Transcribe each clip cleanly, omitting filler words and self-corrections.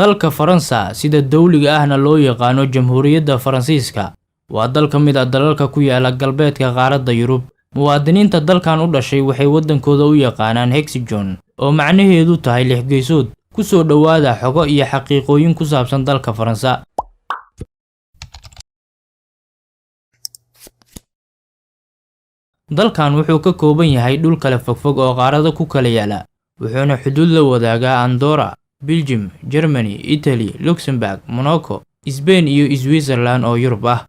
dalka Faransa sida dawliga ahna loo yaqaano Jamhuuriyadda Faransiiska waa dal ka mid ah dalalka ku yaala galbeedka qaaradda Yurub. Muwaadiniinta dalkan u dhashay waxay wadankooda u yaqaanaan Hexagon oo macnaheedu tahay lix geesood. Ku soo dhawaada xogo iyo xaqiiqooyin ku saabsan dalka Faransa. dalkan wuxuu ka kooban yahay dhul kala fogfog oo qaarado ku kala yaala, wuxuuna xuduud la wadaagaa Andorra, Belgium, Germany, Italy, Luxembourg, Monaco, Spain iyo Switzerland oo Yurub ah.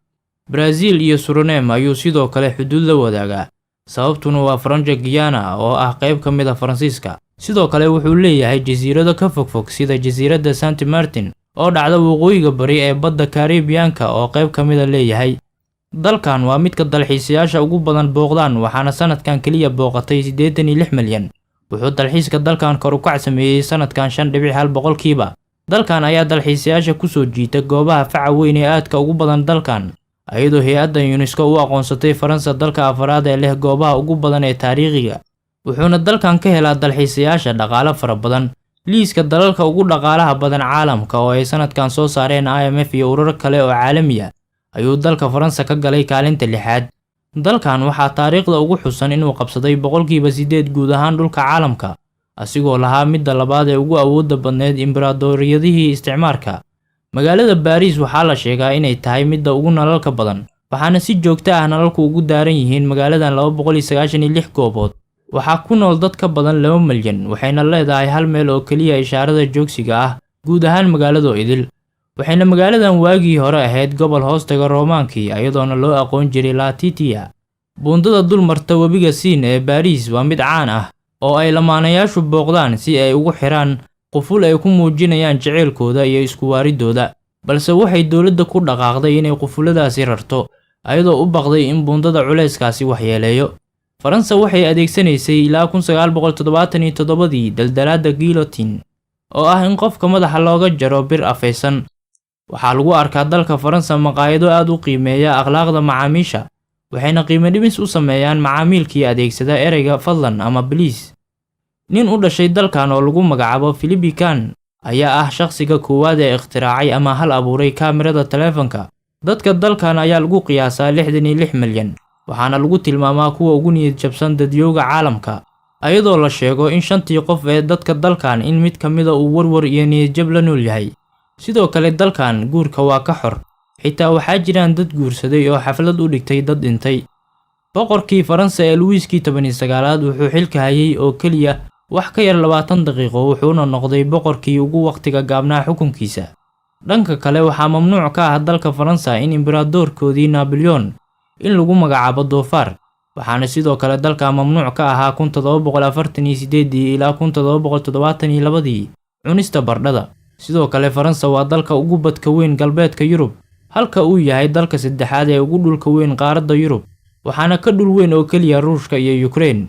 Brazil iyo Suriname ayuu sidoo kale xuduud la wadaagaa, sababtuna waa French Guiana oo ah qayb ka mid ah Faransiiska. Sidoo kale wuxuu leeyahay jasiirado ka fogfog sida jasiiradda Saint Martin oo dhacda waqooyiga bari ee badda Caribbean-ka oo qayb ka mid ah leeyahay. dalkan waa mid ka dalxiisayaasha ugu badan booqdaan, waxaana sanadkan kaliya booqatay 86 milyan. wuxuu dalxiiska dalkan kor u kac sameeyay sanadkan 5.1%. dalkan ayaa dalxiisayaasha ku soo jiita goobaha faca weyn ee aadka ugu badan dalkan, ayadoo hay'adda UNESCO u aqoonsatay Faransa dalka afraad ee leh goobaha ugu badan ee taariikhiga. wuxuuna dalkan ka helaa dalxiisayaasha dhaqaale fara badan. liiska dalalka ugu dhaqaalaha badan caalamka oo ay sanadkan soo saareen IMF iyo ururo kale oo caalami ah ayuu dalka Faransa ka galay kaalinta 6aad. dalkan waxaa taariikhda ugu xusan inuu qabsaday 8% guud ahaan dhulka caalamka, asigoo lahaa midda labaad ee ugu awoodda badneed imbraadoriyadihii isticmaarka. magaalada Paris waxaa la sheegaa inay tahay midda ugu nalalka badan, waxaana si joogto ah nalalku ugu daaran yihiin magaaladan 296 goobood. waxaa ku nool dad ka badan 2 milyan, waxayna leedahay hal meel oo kaliya ishaarada joogsiga ah guud ahaan magaalada idil. waxayna magaaladan waagii hore ahayd gobol hoostaga Roomaankii, iyadoona loo aqoon jiray Latitia. buundada dul marta webiga Seine ee Paris waa mid caan ah oo ay lamaanayaashu booqdaan si ay ugu xiraan quful ay ku muujinayaan jaceylkooda iyo isku waaridooda, balse waxay dawladda ku dhaqaaqday inay qufuladaasi rarto ayadoo u baqday in buundada culeyskaasi waxyeeleeyo. Faransa waxay adeegsanaysay ilaa 1977 daldalaadda guillotine oo ah in qofka madaxa looga jaro bir afaysan. waxaa lagu arkaa dalka Faransa maqaayado aad u qiimeeya akhlaaqda macaamiisha, waxayna qiimo dhimis u sameeyaan macaamilkii adeegsada ereyga fadlan ama please. nin u dhashay dalkan oo lagu magacaabo Philippe Cahn ayaa ah shakhsiga koowaad ee ikhtiraacay ama hal abuuray kaamirada taleefanka. dadka dalkan ayaa lagu qiyaasaa 66 milyan, waxaana lagu tilmaamaa kuwa ugu niyad jabsan dadyowga caalamka, ayadoo la sheego in 5 qof ee dadka dalkan in mid ka mid ah uu warwar iyo niyad jab la nool yahay. sidoo kale dalkan guurka waa ka xor, xitaa waxaa jiraan dad guursaday oo xaflad u dhigtay dad dhintay. boqorkii Faransa ee Louis XIV wuxuu xilka hayay oo kaliya wax ka yar 20 daqiiqo, wuxuuna noqday boqorkii ugu waqtiga gaabnaa xukunkiisa. dhanka kale waxaa mamnuuc ka ah dalka Faransa in imbraadorkoodii Napoleon in lagu magacaabo doofaar, waxaana sidoo kale dalka mamnuuc ka ahaa 1748 ilaa 1772 cunista bardhada. sidoo kale Faransa waa dalka ugu badka weyn galbeedka Yurub, halka uu yahay dalka saddexaad ee ugu dhulka weyn qaaradda Yurub, waxaana ka dhul weyn oo kaliya Ruushka iyo Ukraine.